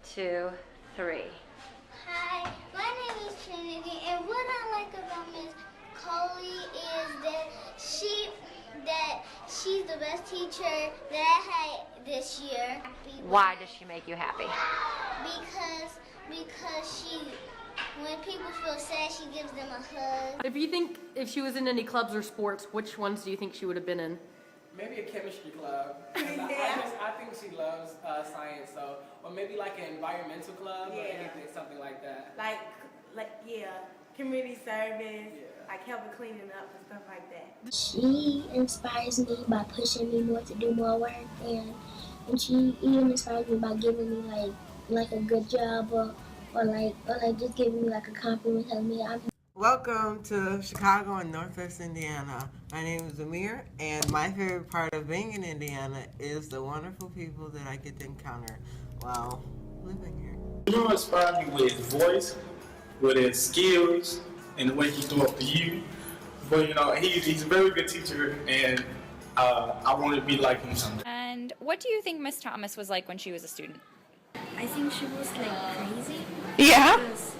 2, 3. Hi, my name is Trinity, and what I like about Miss Coley is that she's the best teacher that I had this year. Why does she make you happy? Because when people feel sad, she gives them a hug. If she was in any clubs or sports, which ones do you think she would have been in? Maybe a chemistry club. I think she loves science, so or maybe like an environmental club or anything, something like that. Community service, like helping cleaning up and stuff like that. She inspires me by pushing me more to do more work, and she even inspires me by giving me like a good job or like just giving me like a compliment, telling me I'm. Welcome to Chicago and Northwest Indiana. My name is Amir, and my favorite part of being in Indiana is the wonderful people that I get to encounter while living here. You inspire me with his voice, with his skills, and the way he do it for you. But he's a very good teacher, and I want to be like him someday. And what do you think Miss Thomas was like when she was a student? I think she was like crazy. Yeah? Because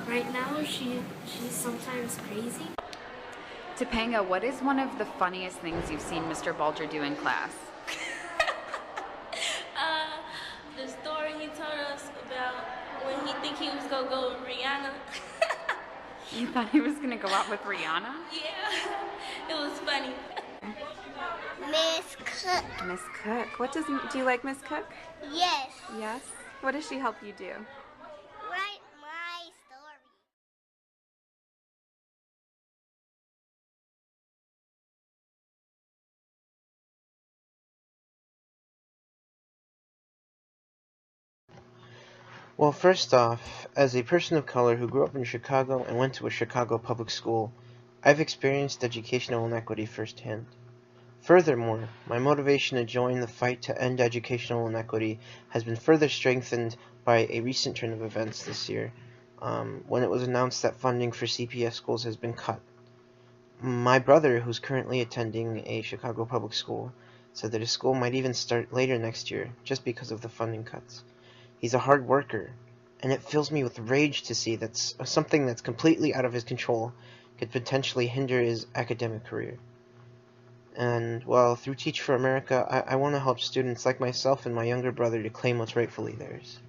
right now she's sometimes crazy. Topanga, what is one of the funniest things you've seen Mr. Bulger do in class? The story he told us about when he think he was gonna go with Rihanna. You thought he was going to go out with Rihanna? Yeah, it was funny. Miss Cook. Miss Cook. Do you like Miss Cook? Yes. Yes? What does she help you do? Write my story. Well, first off, as a person of color who grew up in Chicago and went to a Chicago public school, I've experienced educational inequity firsthand. Furthermore, my motivation to join the fight to end educational inequity has been further strengthened by a recent turn of events this year, when it was announced that funding for CPS schools has been cut. My brother, who's currently attending a Chicago public school, said that his school might even start later next year just because of the funding cuts. He's a hard worker, and it fills me with rage to see that something that's completely out of his control could potentially hinder his academic career. And, well, through Teach for America, I want to help students like myself and my younger brother to claim what's rightfully theirs.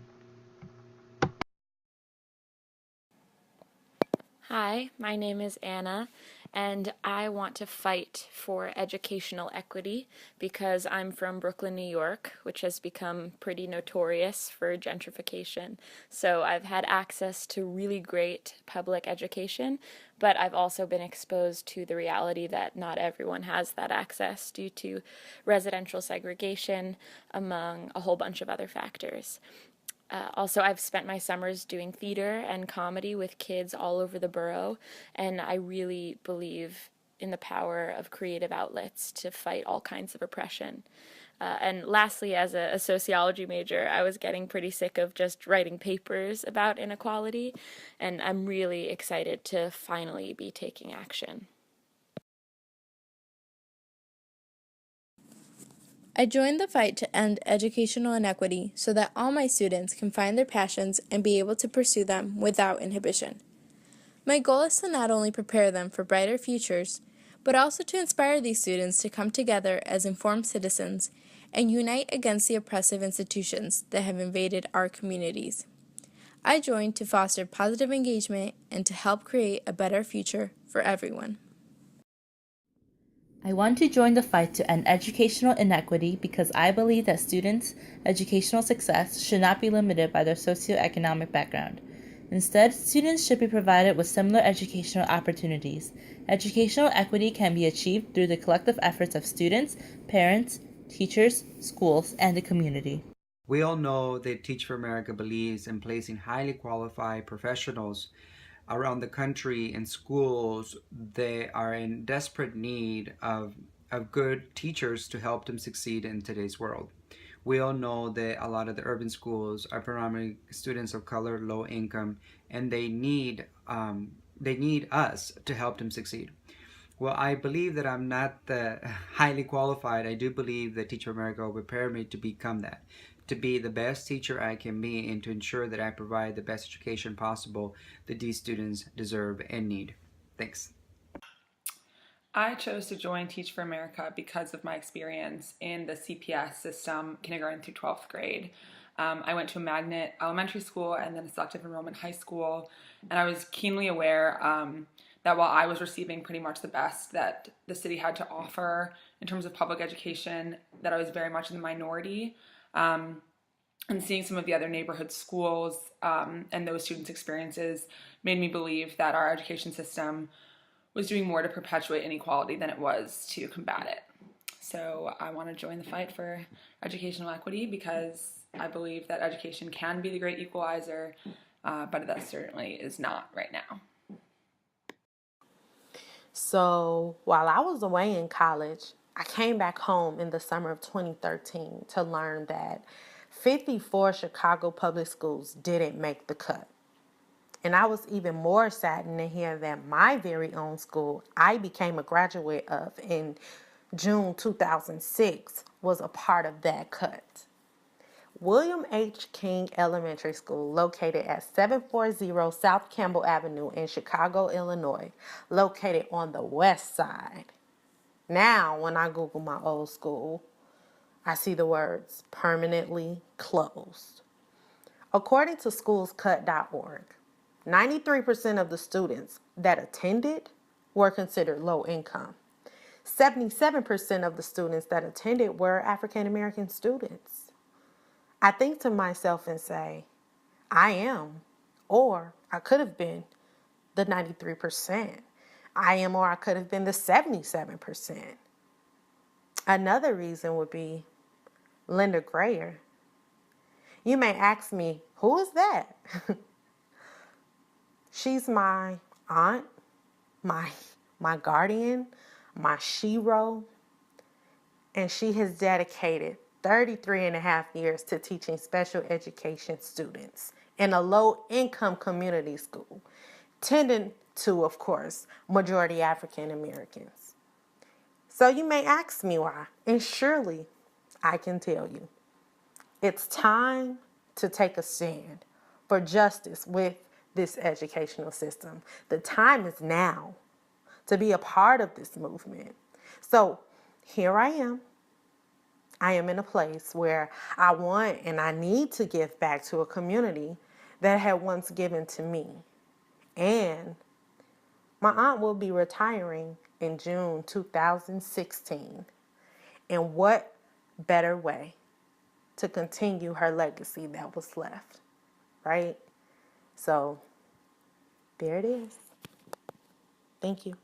Hi, my name is Anna, and I want to fight for educational equity because I'm from Brooklyn, New York, which has become pretty notorious for gentrification. So I've had access to really great public education, but I've also been exposed to the reality that not everyone has that access due to residential segregation, among a whole bunch of other factors. Also, I've spent my summers doing theater and comedy with kids all over the borough, and I really believe in the power of creative outlets to fight all kinds of oppression. And lastly, as a sociology major, I was getting pretty sick of just writing papers about inequality, and I'm really excited to finally be taking action. I joined the fight to end educational inequity so that all my students can find their passions and be able to pursue them without inhibition. My goal is to not only prepare them for brighter futures, but also to inspire these students to come together as informed citizens and unite against the oppressive institutions that have invaded our communities. I joined to foster positive engagement and to help create a better future for everyone. I want to join the fight to end educational inequity because I believe that students' educational success should not be limited by their socioeconomic background. Instead, students should be provided with similar educational opportunities. Educational equity can be achieved through the collective efforts of students, parents, teachers, schools, and the community. We all know that Teach for America believes in placing highly qualified professionals around the country in schools. They are in desperate need of good teachers to help them succeed in today's world. We all know that a lot of the urban schools are predominantly students of color, low income, and they need us to help them succeed. Well, I believe that I'm not highly qualified. I do believe that Teach for America will prepare me to become that. to be the best teacher I can be and to ensure that I provide the best education possible that these students deserve and need. Thanks. I chose to join Teach for America because of my experience in the CPS system, kindergarten through 12th grade. I went to a magnet elementary school and then a selective enrollment high school, and I was keenly aware that while I was receiving pretty much the best that the city had to offer in terms of public education, that I was very much in the minority. And seeing some of the other neighborhood schools and those students' experiences made me believe that our education system was doing more to perpetuate inequality than it was to combat it. So I want to join the fight for educational equity because I believe that education can be the great equalizer, but that certainly is not right now. So while I was away in college, I came back home in the summer of 2013 to learn that 54 Chicago public schools didn't make the cut. And I was even more saddened to hear that my very own school I became a graduate of in June 2006 was a part of that cut. William H. King Elementary School, located at 740 South Campbell Avenue in Chicago, Illinois, located on the west side. Now, when I Google my old school, I see the words permanently closed. According to schoolscut.org, 93% of the students that attended were considered low income. 77% of the students that attended were African American students. I think to myself and say, I am, or I could have been the 93%. I am, or I could have been the 77%. Another reason would be Linda Grayer. You may ask me, who is that? She's my aunt, my guardian, my shero, and she has dedicated 33 and a half years to teaching special education students in a low-income community school, tending to, of course, majority African Americans. So you may ask me why, and surely I can tell you. It's time to take a stand for justice with this educational system. The time is now to be a part of this movement. So here I am. I am in a place where I want and I need to give back to a community that had once given to me. And my aunt will be retiring in June 2016. And what better way to continue her legacy that was left, right? So there it is. Thank you.